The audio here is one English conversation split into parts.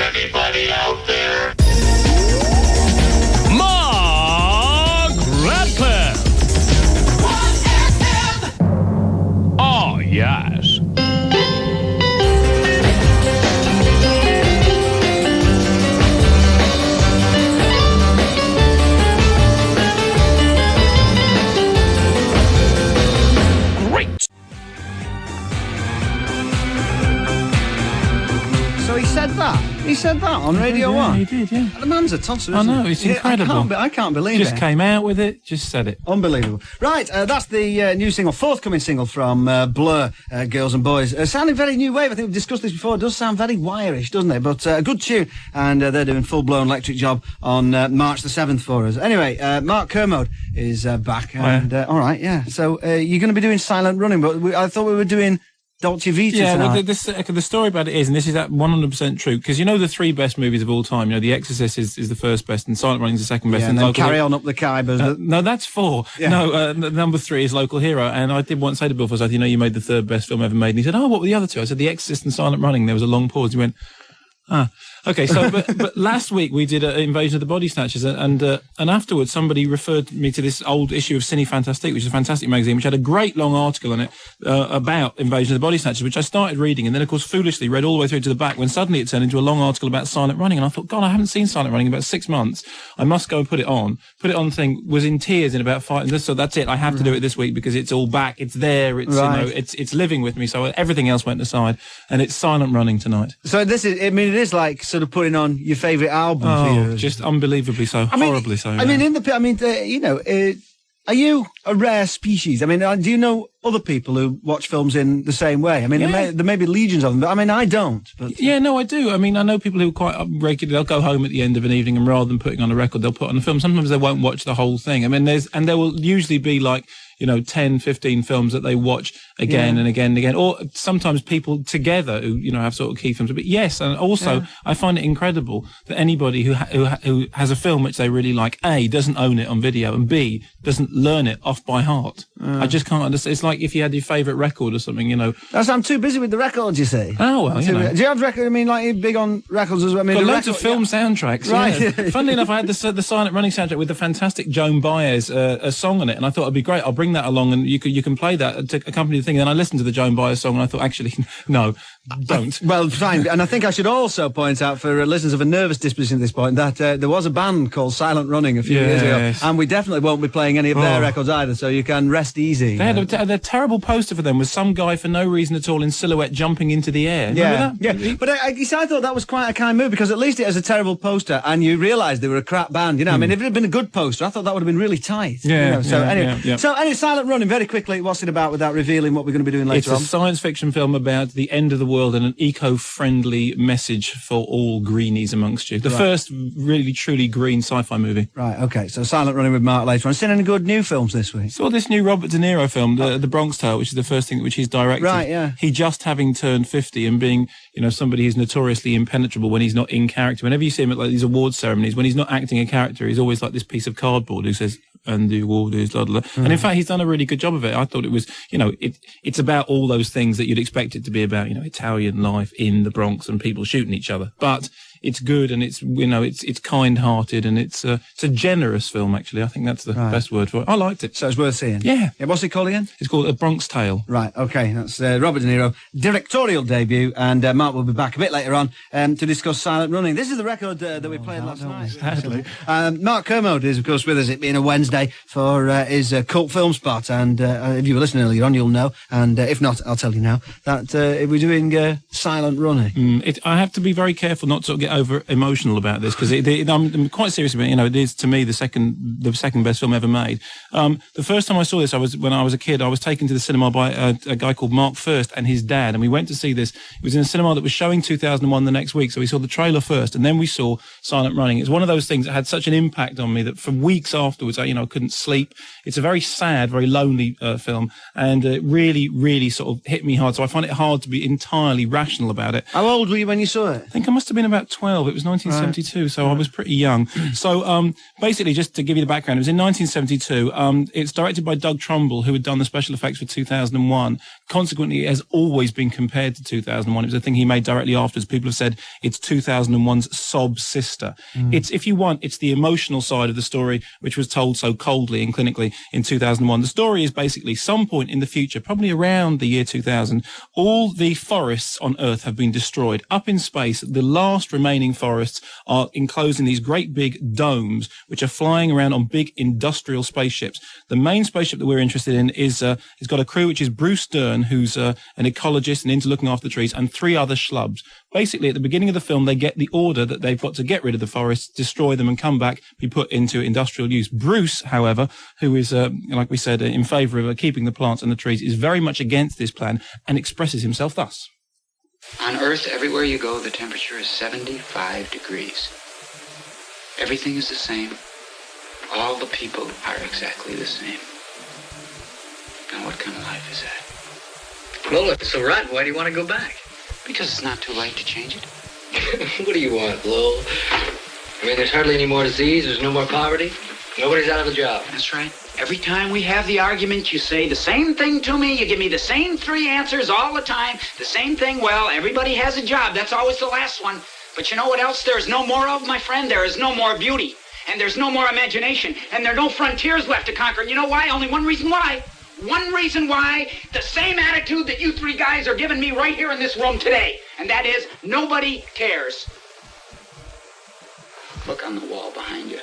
anybody out there? Mark Radcliffe. Oh, yes. Great. So he said that? He said that on Radio 1? He did, yeah. The man's a tosser, I isn't know, he? it's incredible. I can't believe Just it. came out with it, just said it. Unbelievable. Right, that's the new single, forthcoming single from Blur, Girls and Boys. Sounding very new wave. I think we've discussed this before. It does sound very wire-ish, doesn't it? But a good tune, and they're doing full-blown electric job on March the 7th for us. Anyway, Mark Kermode is back. And, all right, yeah. So you're going to be doing Silent Running, but I thought we were doing Dolce Vita Yeah, tonight. well, the story about it is, and this is 100% true, because you know the three best movies of all time. You know, The Exorcist is the first best, and Silent Running is the second best. Yeah, and then Carry On Up the Khyber. No, that's four. Yeah. No, number three is Local Hero. And I did once say to Bill, I said, you made the third best film ever made. And he said, oh, what were the other two? I said, The Exorcist and Silent Running. There was a long pause. He went, okay. So, but last week we did Invasion of the Body Snatchers, and afterwards somebody referred me to this old issue of Cine Fantastique, which is a fantastic magazine, which had a great long article in it about Invasion of the Body Snatchers, which I started reading, and then of course foolishly read all the way through to the back when suddenly it turned into a long article about Silent Running, and I thought, God, I haven't seen Silent Running in about 6 months. I must go and put it on. Put it on. Thing was in tears in about 5 minutes. So that's it. I have to do it this week because it's all back. It's there. It's right. It's living with me. So everything else went aside, and it's Silent Running tonight. So this is, I mean, it is like sort of putting on your favourite album for you. Just unbelievably so, horribly so. I mean, are you a rare species? I mean, do you know other people who watch films in the same way? I mean, there may be legions of them, but I mean, I don't. But yeah, no, I do. I mean, I know people who are quite regular. They'll go home at the end of an evening, and rather than putting on a record, they'll put on a film. Sometimes they won't watch the whole thing. I mean, there will usually be like, 10, 15 films that they watch again and again and again, or sometimes people together who, have sort of key films. But yes, and also I find it incredible that anybody who has a film which they really like, A, doesn't own it on video, and B, doesn't learn it off by heart. I just can't understand. It's like if you had your favourite record or something, I'm too busy with the records, you see. Oh, well, do you have records? I mean, like, you're big on records as well. I mean, got loads of film soundtracks. Right. Yeah. Funnily enough, I had the Silent Running soundtrack with the fantastic Joan Baez a song on it, and I thought it'd be great. I'll bring that along, and you can play that to accompany the thing. And then I listened to the Joan Baez song, and I thought, actually, no, don't. Well, fine. And I think I should also point out for listeners of a nervous disposition at this point that there was a band called Silent Running a few years ago, and we definitely won't be playing any of their records either. So you can rest easy. They had a terrible poster for them with some guy for no reason at all in silhouette jumping into the air. Remember that? Yeah. But I thought that was quite a kind move, because at least it has a terrible poster, and you realise they were a crap band. I mean, if it had been a good poster, I thought that would have been really tight. Yeah. So anyway, Silent Running. Very quickly, what's it about without revealing what we're going to be doing later on? It's a science fiction film about the end of the world and an eco-friendly message for all greenies amongst you. The first really, truly green sci-fi movie. Right, okay. So Silent Running with Mark later on. Seen any good new films this week? Saw this new Robert De Niro film, The Bronx Tale, which is the first thing which he's directed. Right, yeah. He just having turned 50 and being, somebody who's notoriously impenetrable when he's not in character. Whenever you see him at like these award ceremonies, when he's not acting a character, he's always like this piece of cardboard who says, and the award is blah, blah, blah. And in fact, he's done a really good job of it. I thought it was, it's about all those things that you'd expect it to be about, Italian life in the Bronx and people shooting each other. But it's good, and it's, it's kind-hearted, and it's a generous film, actually. I think that's the best word for it. I liked it. So it's worth seeing. Yeah. What's it called again? It's called A Bronx Tale. Right, okay. That's Robert De Niro, directorial debut, and Mark will be back a bit later on to discuss Silent Running. This is the record that we played last night. Sadly. Mark Kermode is, of course, with us, it being a Wednesday, for his cult film spot, and if you were listening earlier on, you'll know, and if not, I'll tell you now, that we're doing Silent Running. I have to be very careful not to get over emotional about this, because I'm quite serious about it. It is, to me, the second best film ever made. The first time I saw this, when I was a kid, I was taken to the cinema by a guy called Mark First and his dad, and we went to see this. It was in a cinema that was showing 2001 the next week, so we saw the trailer first, and then we saw Silent Running. It's one of those things that had such an impact on me that for weeks afterwards, I couldn't sleep. It's a very sad, very lonely film, and it really, really sort of hit me hard. So I find it hard to be entirely rational about it. How old were you when you saw it? I think I must have been about 12. It was 1972, so I was pretty young. So basically, just to give you the background, it was in 1972. It's directed by Doug Trumbull, who had done the special effects for 2001. Consequently, it has always been compared to 2001. It was a thing he made directly afterwards. People have said it's 2001's sob sister. It's, if you want, it's the emotional side of the story, which was told so coldly and clinically in 2001. The story is basically some point in the future, probably around the year 2000, all the forests on Earth have been destroyed. Up in space, the last remaining forests are enclosed in these great big domes, which are flying around on big industrial spaceships. The main spaceship that we're interested in is it's got a crew, which is Bruce Dern, who's an ecologist and into looking after the trees, and 3 other schlubs. Basically, at the beginning of the film, they get the order that they've got to get rid of the forests, destroy them, and come back, be put into industrial use. Bruce, however, who is, like we said, in favour of keeping the plants and the trees, is very much against this plan and expresses himself thus. On Earth, everywhere you go, the temperature is 75 degrees. Everything is the same. All the people are exactly the same. Now, what kind of life is that? Well, if it's so rotten, why do you want to go back? Because it's not too late to change it. What do you want, Lowell? I mean, there's hardly any more disease, there's no more poverty. Nobody's out of a job. That's right. Every time we have the argument, you say the same thing to me. You give me the same 3 answers all the time. The same thing. Well, everybody has a job. That's always the last one. But you know what else there's no more of, my friend? There is no more beauty. And there's no more imagination. And there are no frontiers left to conquer. And you know why? Only one reason why. One reason why. The same attitude that you 3 guys are giving me right here in this room today. And that is, nobody cares. Look on the wall behind you.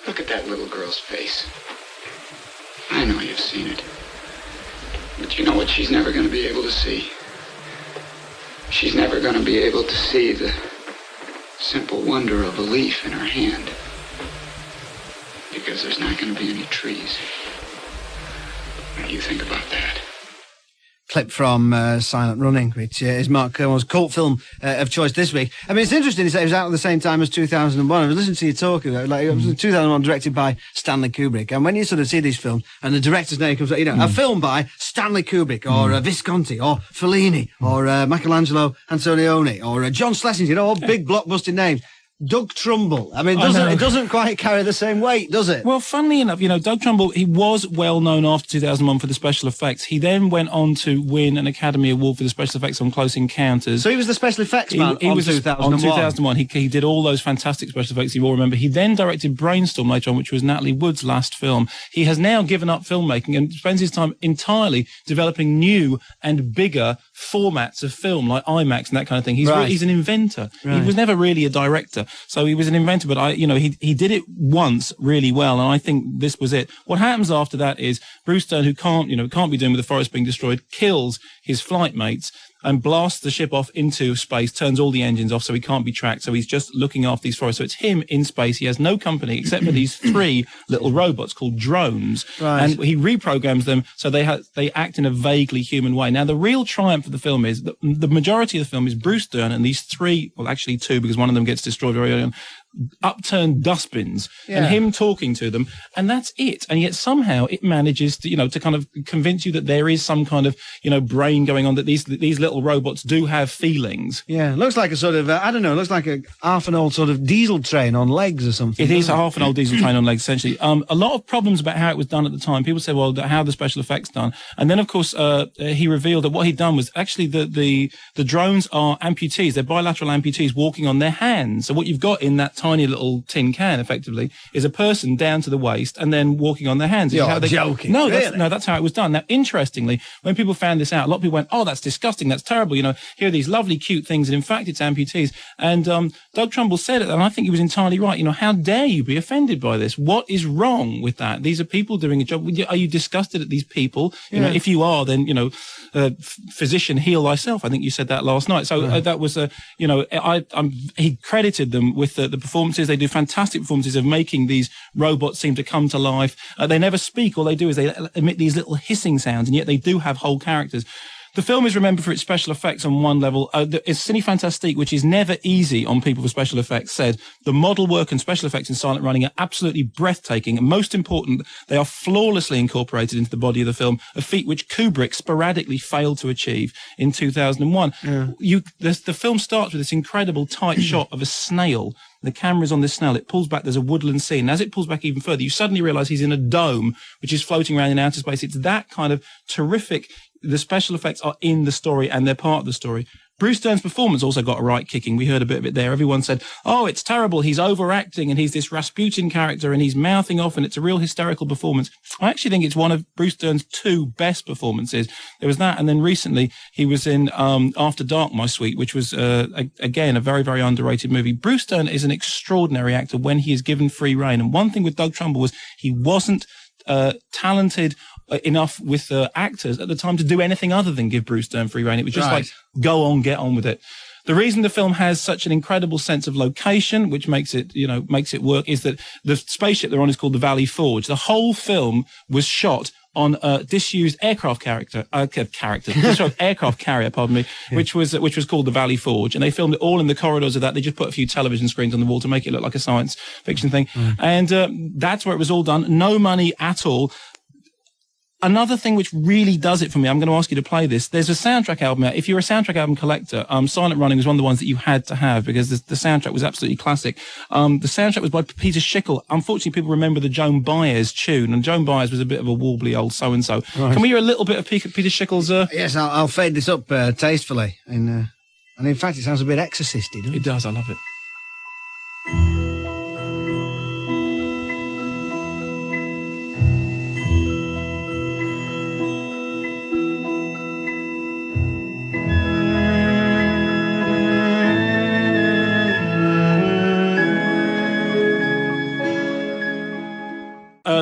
Look at that little girl's face. I know you've seen it. But you know what she's never going to be able to see? She's never going to be able to see the simple wonder of a leaf in her hand. Because there's not going to be any trees. What do you think about that? Clip from Silent Running, which is Mark Kermode's cult film of choice this week. I mean, it's interesting to say it was out at the same time as 2001. I was listening to you talk about it. Like, it was 2001, directed by Stanley Kubrick. And when you sort of see these films and the director's name comes up, you know, a film by Stanley Kubrick or Visconti or Fellini or Michelangelo Antonioni or John Schlesinger, you know, all big blockbuster names. Doug Trumbull. I mean, it doesn't quite carry the same weight, does it? Well, funnily enough, you know, Doug Trumbull, he was well known after 2001 for the special effects. He then went on to win an Academy Award for the special effects on Close Encounters. So he was the special effects man he on was 2001. On 2001. He did all those fantastic special effects you all remember. He then directed Brainstorm later on, which was Natalie Wood's last film. He has now given up filmmaking and spends his time entirely developing new and bigger formats of film, like IMAX and that kind of thing. He's an inventor. Right. He was never really a director. So he was an inventor, but he did it once really well, and I think this was it. What happens after that is Bruce Dern, who can't be doing with the forest being destroyed, kills his flight mates and blasts the ship off into space, turns all the engines off so he can't be tracked. So he's just looking after these forests. So it's him in space. He has no company except for these 3 little robots called drones. Right. And he reprograms them so they act in a vaguely human way. Now, the real triumph of the film is that the majority of the film is Bruce Dern and these 3, well, actually 2, because one of them gets destroyed very early on, upturned dustbins and him talking to them, and that's it. And yet somehow it manages to kind of convince you that there is some kind of brain going on, that these little robots do have feelings. Yeah, it looks like a sort of it looks like a half an old sort of diesel train on legs or something. It is half an old diesel train on legs, essentially. A lot of problems about how it was done at the time. People said, well, how are the special effects done? And then of course he revealed that what he'd done was actually the drones are amputees. They're bilateral amputees walking on their hands. So what you've got in that tiny little tin can, effectively, is a person down to the waist and then walking on their hands. You're joking. No, really? That's how it was done. Now, interestingly, when people found this out, a lot of people went, oh, that's disgusting, that's terrible, here are these lovely, cute things, and in fact, it's amputees. And Doug Trumbull said it, and I think he was entirely right. How dare you be offended by this? What is wrong with that? These are people doing a job. Are you disgusted at these people? If you are, then, physician, heal thyself. I think you said that last night. So that was, he credited them with the performances. They do fantastic performances of making these robots seem to come to life. They never speak. All they do is they emit these little hissing sounds, and yet they do have whole characters. The film is remembered for its special effects on one level. It's Cine Fantastique, which is never easy on people for special effects, said the model work and special effects in Silent Running are absolutely breathtaking. And most important, they are flawlessly incorporated into the body of the film, a feat which Kubrick sporadically failed to achieve in 2001. The film starts with this incredible tight shot of a snail. The camera's on this snail. It pulls back. There's a woodland scene. And as it pulls back even further, you suddenly realize he's in a dome, which is floating around in outer space. It's that kind of terrific. The special effects are in the story and they're part of the story. Bruce Dern's performance also got a right kicking. We heard a bit of it there. Everyone said, oh, it's terrible. He's overacting and he's this Rasputin character and he's mouthing off and it's a real hysterical performance. I actually think it's one of Bruce Dern's 2 best performances. There was that. And then recently he was in After Dark, My Sweet, which was, again, a very, very underrated movie. Bruce Dern is an extraordinary actor when he is given free rein. And one thing with Doug Trumbull was he wasn't talented enough with actors at the time to do anything other than give Bruce Dern free rein. It was just like, go on, get on with it. The reason the film has such an incredible sense of location, which makes it work, is that the spaceship they're on is called the Valley Forge. The whole film was shot on a disused aircraft aircraft carrier, pardon me, which was called the Valley Forge, and they filmed it all in the corridors of that. They just put a few television screens on the wall to make it look like a science fiction thing, and that's where it was all done. No money at all. Another thing which really does it for me, I'm going to ask you to play this. There's a soundtrack album out. If you're a soundtrack album collector, Silent Running was one of the ones that you had to have because the soundtrack was absolutely classic. The soundtrack was by Peter Schickel. Unfortunately, people remember the Joan Baez tune, and Joan Baez was a bit of a warbly old so-and-so. Right. Can we hear a little bit of Peter Schickel's... Yes, I'll fade this up tastefully. And in fact, it sounds a bit exorcisty, doesn't it? It does, I love it.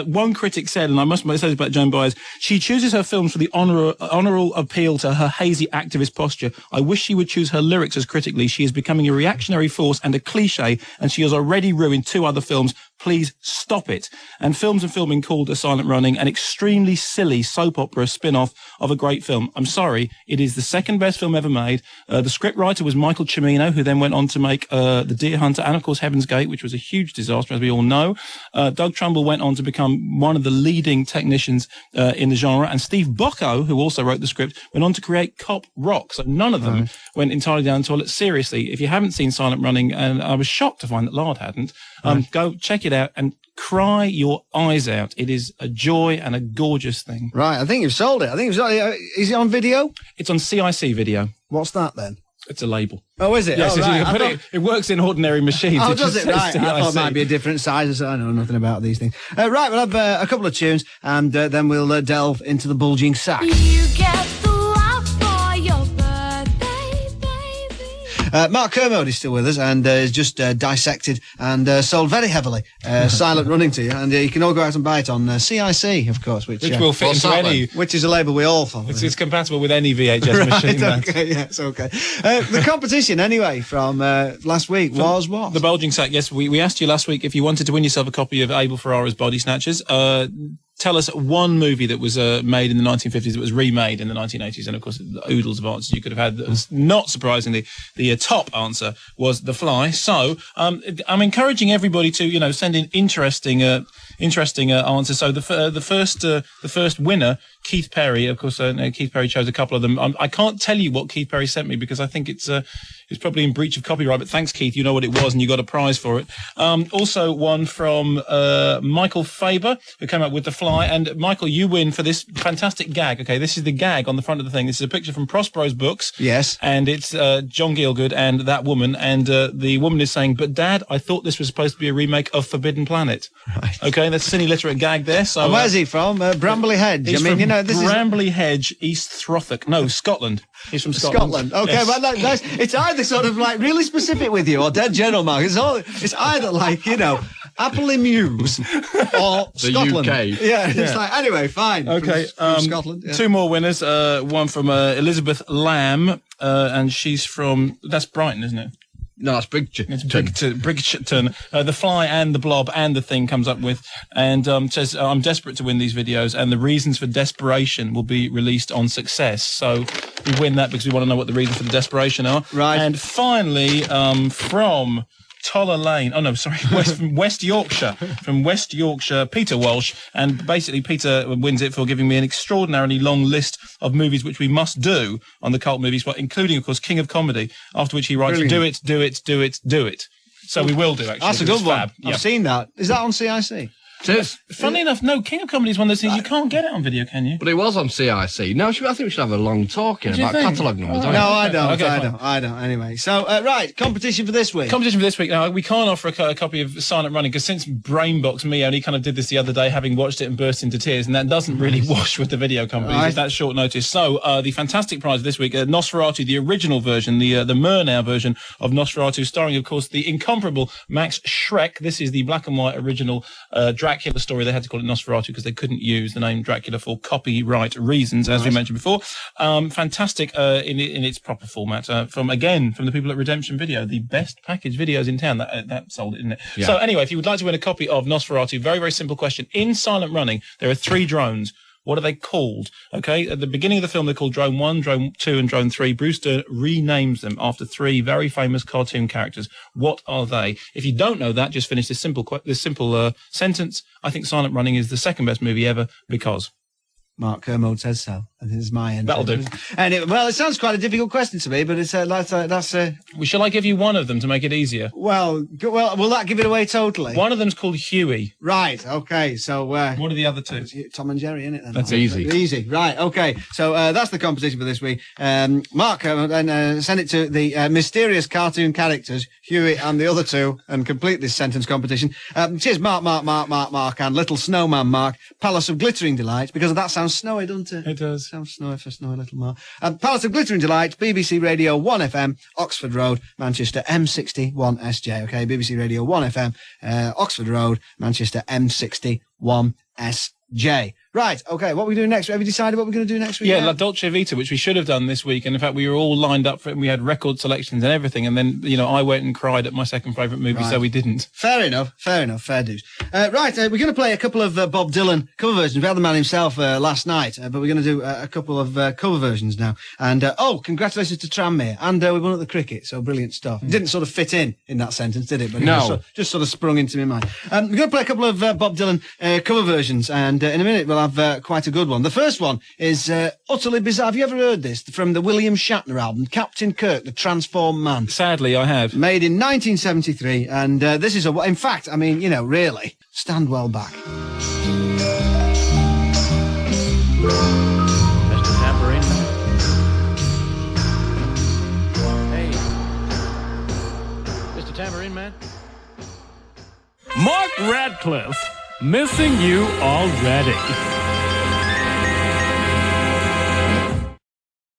One critic said, and I must say this about Joan Baez, she chooses her films for the honourable appeal to her hazy activist posture. I wish she would choose her lyrics as critically. She is becoming a reactionary force and a cliche, and she has already ruined 2 other films. Please stop it. And Films and Filming called A Silent Running an extremely silly soap opera spin-off of a great film. I'm sorry, it is the 2nd best film ever made. The scriptwriter was Michael Cimino, who then went on to make The Deer Hunter and, of course, Heaven's Gate, which was a huge disaster, as we all know. Doug Trumbull went on to become one of the leading technicians in the genre. And Steve Bocco, who also wrote the script, went on to create Cop Rock. So none of them went entirely down the toilet. Seriously, if you haven't seen Silent Running, and I was shocked to find that Lard hadn't, go check it out and cry your eyes out. It is a joy and a gorgeous thing. Right, I think you've sold it. Is it on video? It's on CIC video. What's that then? It's a label. Oh, is it? Yes, oh, right. it works in ordinary machines. Oh, it does it? Right. CIC. I thought it might be a different size. I know nothing about these things. Right, we'll have a couple of tunes and then we'll delve into the bulging sack. You get the love for your birthday, baby. Mark Kermode is still with us and has just dissected and sold very heavily Silent Running to you. And you can all go out and buy it on CIC, of course. Which will fit into any... Which is a label we all follow. It's compatible with any VHS machine. Okay, yes, okay. The competition, anyway, from last week was what? The bulging sack, yes. We asked you last week if you wanted to win yourself a copy of Abel Ferrara's Body Snatchers. Tell us one movie that was made in the 1950s that was remade in the 1980s. And, of course, the oodles of answers you could have had. That was not surprisingly, the top answer was The Fly. So I'm encouraging everybody to, send in interesting answers. So the first winner, Keith Perry, of course, Keith Perry chose a couple of them. I can't tell you what Keith Perry sent me because I think it's probably in breach of copyright, but thanks, Keith. You know what it was and you got a prize for it. Also one from Michael Faber, who came up with The Fly. And Michael, you win for this fantastic gag. Okay, this is the gag on the front of the thing. This is a picture from Prospero's books. Yes. And it's John Gielgud and that woman. And the woman is saying, but Dad, I thought this was supposed to be a remake of Forbidden Planet. Right. Okay, that's a cine literate gag there. So and where's he from? Brambley Hedge. He's from Brambley Hedge, East Throthwick. No, Scotland. He's from Scotland. Okay, yes. Well, it's either sort of like really specific with you or dead general, Mark. It's either like, Appley Mews or the Scotland. UK. Yeah, it's like, anyway, fine. Okay, from Scotland. Yeah. 2 more winners. One from Elizabeth Lamb, and she's from, that's Brighton, isn't it? No, that's Bridgerton. The Fly and the Blob and the Thing comes up with, and says, I'm desperate to win these videos, and the reasons for desperation will be released on Success. So we win that because we want to know what the reasons for the desperation are. Right. And finally, from Toller Lane. Oh no, sorry, from West Yorkshire. From West Yorkshire, Peter Walsh. And basically Peter wins it for giving me an extraordinarily long list of movies which we must do on the Cult Movie Spot, including, of course, King of Comedy, after which he writes, Brilliant. do it. So we will do, actually. That's a It's good one. fab. I've Yeah. seen that. Is that on CIC? It is. Funnily enough, no, King of Comedy is one of those things you can't get it on video, can you? But it was on CIC. No, I think we should have a long talk in do you about think? catalogue numbers. Oh, don't No, you? I don't. Okay, I don't. Anyway, so right, competition for this week. Competition for this week. Now, we can't offer a copy of Silent Running because since Brainbox Me only kind of did this the other day, having watched it and burst into tears, and that doesn't really wash with the video companies Right. at that short notice. So, the fantastic prize this week, Nosferatu, the original version, the Murnau version of Nosferatu, starring, of course, the incomparable Max Schreck. This is the black and white original Dracula story. They had to call it Nosferatu because they couldn't use the name Dracula for copyright reasons, as we mentioned before. Fantastic in its proper format. From the people at Redemption Video, the best packaged videos in town. That sold it, didn't it? Yeah. So anyway, if you would like to win a copy of Nosferatu, very, very simple question. In Silent Running, there are 3 drones. What are they called? Okay, at the beginning of the film, they're called Drone 1, Drone 2, and Drone 3. Brewster renames them after 3 very famous cartoon characters. What are they? If you don't know that, just finish this simple sentence. I think Silent Running is the second best movie ever because... Mark Kermode says so. And this is my end. That'll do. And it sounds quite a difficult question to me, but it's Shall I give you one of them to make it easier? well, will that give it away totally? One of them's called Huey. Right. Okay. So What are the other 2? Tom and Jerry, innit? Then? That's easy. Easy. Right. Okay. So that's the competition for this week. Mark, send it to the mysterious cartoon characters, Huey and the other 2, and complete this sentence competition. Cheers, Mark, and Little Snowman Mark, Palace of Glittering Delight, because that sounds snowy, doesn't it? It does. Sounds snowy for Snowy Little Mark. Palace of Glittering Delight, BBC Radio 1FM, Oxford Road, Manchester, M61SJ. Okay, BBC Radio 1FM, Oxford Road, Manchester, M61SJ. Right, okay, what are we doing next? Have you decided what we're going to do next week? Yeah, La Dolce Vita, which we should have done this week. And in fact, we were all lined up for it and we had record selections and everything. And then, I went and cried at my second favourite movie, so we didn't. Fair enough, fair dues. Right, we're going to play a couple of Bob Dylan cover versions. We had the man himself last night, but we're going to do a couple of cover versions now. And, congratulations to Tranmere. And we won at the cricket, so brilliant stuff. It didn't sort of fit in that sentence, did it? But No. It just sort of sprung into my mind. We're going to play a couple of Bob Dylan cover versions, and in a minute we'll have quite a good one. The first one is utterly bizarre. Have you ever heard this? From the William Shatner album, Captain Kirk, the Transformed Man. Sadly, I have. Made in 1973, and this is in fact, really, stand well back. Mr. Tambourine Man. Hey. Mr. Tambourine Man. Mark Radcliffe, missing you already.